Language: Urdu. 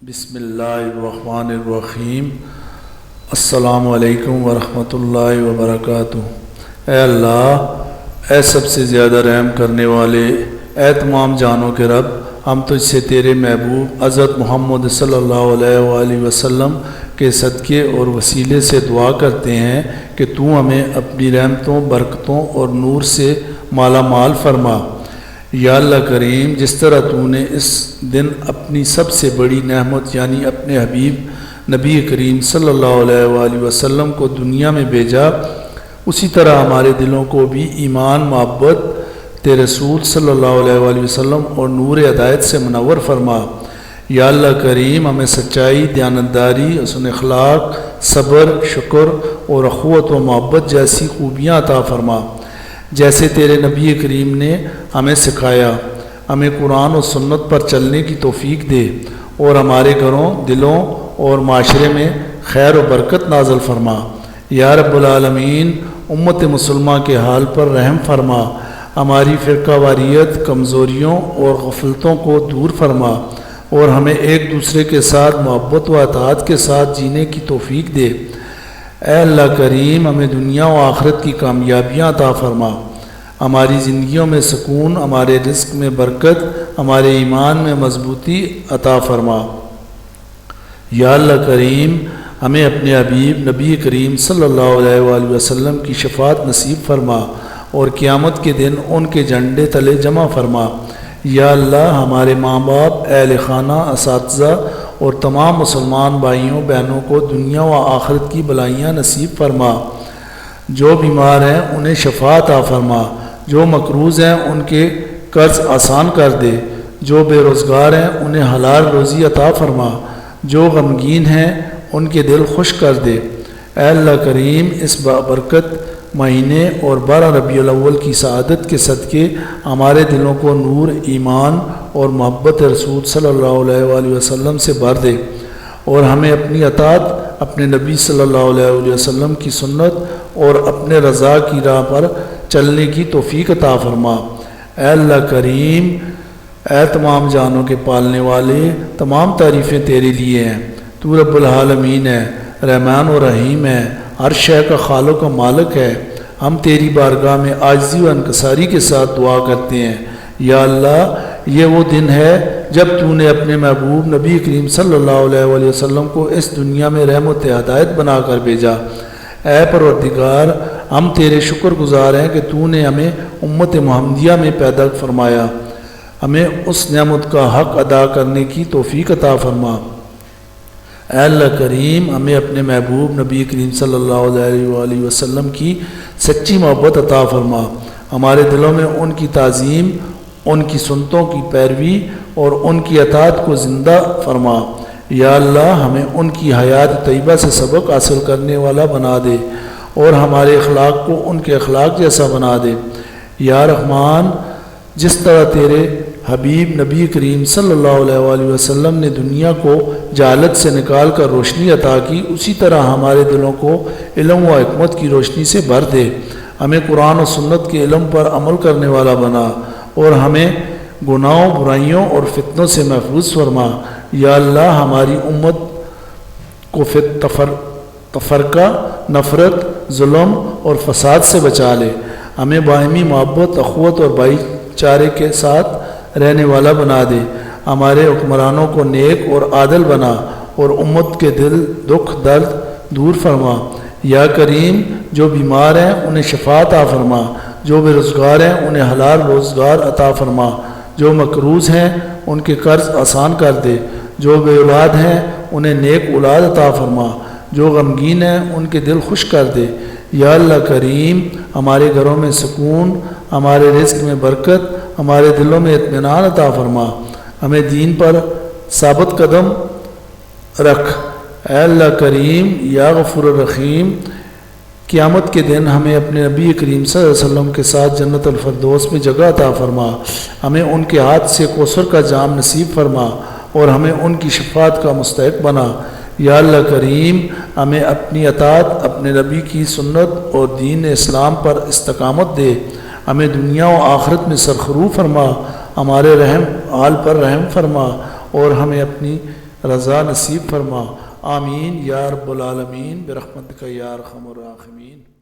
بسم اللہ الرحمن الرحیم۔ السلام علیکم ورحمۃ اللہ وبرکاتہ۔ اے اللہ، اے سب سے زیادہ رحم کرنے والے، اے تمام جانوں کے رب، ہم تجھ سے تیرے محبوب حضرت محمد صلی اللہ علیہ وآلہ وسلم کے صدقے اور وسیلے سے دعا کرتے ہیں کہ تو ہمیں اپنی رحمتوں، برکتوں اور نور سے مالا مال فرما۔ یا اللہ کریم، جس طرح تو نے اس دن اپنی سب سے بڑی نعمت یعنی اپنے حبیب نبی کریم صلی اللہ علیہ وآلہ وسلم کو دنیا میں بھیجا، اسی طرح ہمارے دلوں کو بھی ایمان، محبت تیرے رسول صلی اللہ علیہ وآلہ وسلم اور نور ہدایت سے منور فرما۔ یا اللہ کریم، ہمیں سچائی، دیانتداری، حسن اخلاق، صبر، شکر اور اخوت و محبت جیسی خوبیاں عطا فرما جیسے تیرے نبی کریم نے ہمیں سکھایا۔ ہمیں قرآن و سنت پر چلنے کی توفیق دے اور ہمارے گھروں، دلوں اور معاشرے میں خیر و برکت نازل فرما۔ یا رب العالمین، امت مسلمہ کے حال پر رحم فرما، ہماری فرقہ واریت، کمزوریوں اور غفلتوں کو دور فرما اور ہمیں ایک دوسرے کے ساتھ محبت و اطاعت کے ساتھ جینے کی توفیق دے۔ اے اللہ کریم، ہمیں دنیا و آخرت کی کامیابیاں عطا فرما، ہماری زندگیوں میں سکون، ہمارے رزق میں برکت، ہمارے ایمان میں مضبوطی عطا فرما۔ یا اللہ کریم، ہمیں اپنے حبیب نبی کریم صلی اللہ علیہ وآلہ وسلم کی شفاعت نصیب فرما اور قیامت کے دن ان کے جھنڈے تلے جمع فرما۔ یا اللہ، ہمارے ماں باپ، اہل خانہ، اساتذہ اور تمام مسلمان بھائیوں بہنوں کو دنیا و آخرت کی بلائیاں نصیب فرما۔ جو بیمار ہیں انہیں شفا عطا فرما، جو مقروض ہیں ان کے قرض آسان کر دے، جو بے روزگار ہیں انہیں حلال روزی عطا فرما، جو غمگین ہیں ان کے دل خوش کر دے۔ اے اللہ کریم، اس بابرکت مہینے اور 12 ربیع الاول کی سعادت کے صدقے ہمارے دلوں کو نور، ایمان اور محبت رسول صلی اللہ علیہ وآلہ وسلم سے بھر دے اور ہمیں اپنی اطاعت اپنے نبی صلی اللہ علیہ وآلہ وسلم کی سنت اور اپنے رضا کی راہ پر چلنے کی توفیق عطا فرما۔ اے اللہ کریم، اے تمام جانوں کے پالنے والے، تمام تعریفیں تیرے لیے ہیں۔ تو رب العالمین ہے، رحمان و رحیم ہے، ہر شے کا خالق و مالک ہے۔ ہم تیری بارگاہ میں عاجزی و انکساری کے ساتھ دعا کرتے ہیں۔ یا اللہ، یہ وہ دن ہے جب تو نے اپنے محبوب نبی کریم صلی اللہ علیہ وآلہ وسلم کو اس دنیا میں رحمت ہدایت بنا کر بھیجا۔ اے پروردگار، ہم تیرے شکر گزار ہیں کہ تو نے ہمیں امت محمدیہ میں پیدا فرمایا، ہمیں اس نعمت کا حق ادا کرنے کی توفیق عطا فرما۔ اے اللہ کریم، ہمیں اپنے محبوب نبی کریم صلی اللہ علیہ وآلہ وسلم کی سچی محبت عطا فرما، ہمارے دلوں میں ان کی تعظیم، ان کی سنتوں کی پیروی اور ان کی اطاعت کو زندہ فرما۔ یا اللہ، ہمیں ان کی حیات طیبہ سے سبق حاصل کرنے والا بنا دے اور ہمارے اخلاق کو ان کے اخلاق جیسا بنا دے۔ یا رحمان، جس طرح تیرے حبیب نبی کریم صلی اللہ علیہ وآلہ وسلم نے دنیا کو جہالت سے نکال کر روشنی عطا کی، اسی طرح ہمارے دلوں کو علم و حکمت کی روشنی سے بھر دے، ہمیں قرآن و سنت کے علم پر عمل کرنے والا بنا اور ہمیں گناہوں، برائیوں اور فتنوں سے محفوظ فرما۔ یا اللہ، ہماری امت کو تفرقہ، نفرت، ظلم اور فساد سے بچا لے، ہمیں باہمی محبت، اخوت اور بھائی چارے کے ساتھ رہنے والا بنا دے، ہمارے حکمرانوں کو نیک اور عادل بنا اور امت کے دل، دکھ، درد دور فرما۔ یا کریم، جو بیمار ہیں انہیں شفا عطا فرما، جو بے روزگار ہیں انہیں حلال روزگار عطا فرما، جو مقروض ہیں ان کے قرض آسان کر دے، جو بے اولاد ہیں انہیں نیک اولاد عطا فرما، جو غمگین ہیں ان کے دل خوش کر دے۔ یا اللہ کریم، ہمارے گھروں میں سکون، ہمارے رزق میں برکت، ہمارے دلوں میں اطمینان عطا فرما، ہمیں دین پر ثابت قدم رکھ۔ اے اللہ کریم، یا غفور الرحیم، قیامت کے دن ہمیں اپنے نبی کریم صلی اللہ علیہ وسلم کے ساتھ جنت الفردوس میں جگہ عطا فرما، ہمیں ان کے ہاتھ سے کوثر کا جام نصیب فرما اور ہمیں ان کی شفاعت کا مستحق بنا۔ یا اللہ کریم، ہمیں اپنی اطاعت اپنے نبی کی سنت اور دین اسلام پر استقامت دے، ہمیں دنیا و آخرت میں سرخرو فرما، ہمارے حال پر رحم فرما اور ہمیں اپنی رضا نصیب فرما۔ آمین یا رب العالمین برحمتک یا ارحم الراحمین۔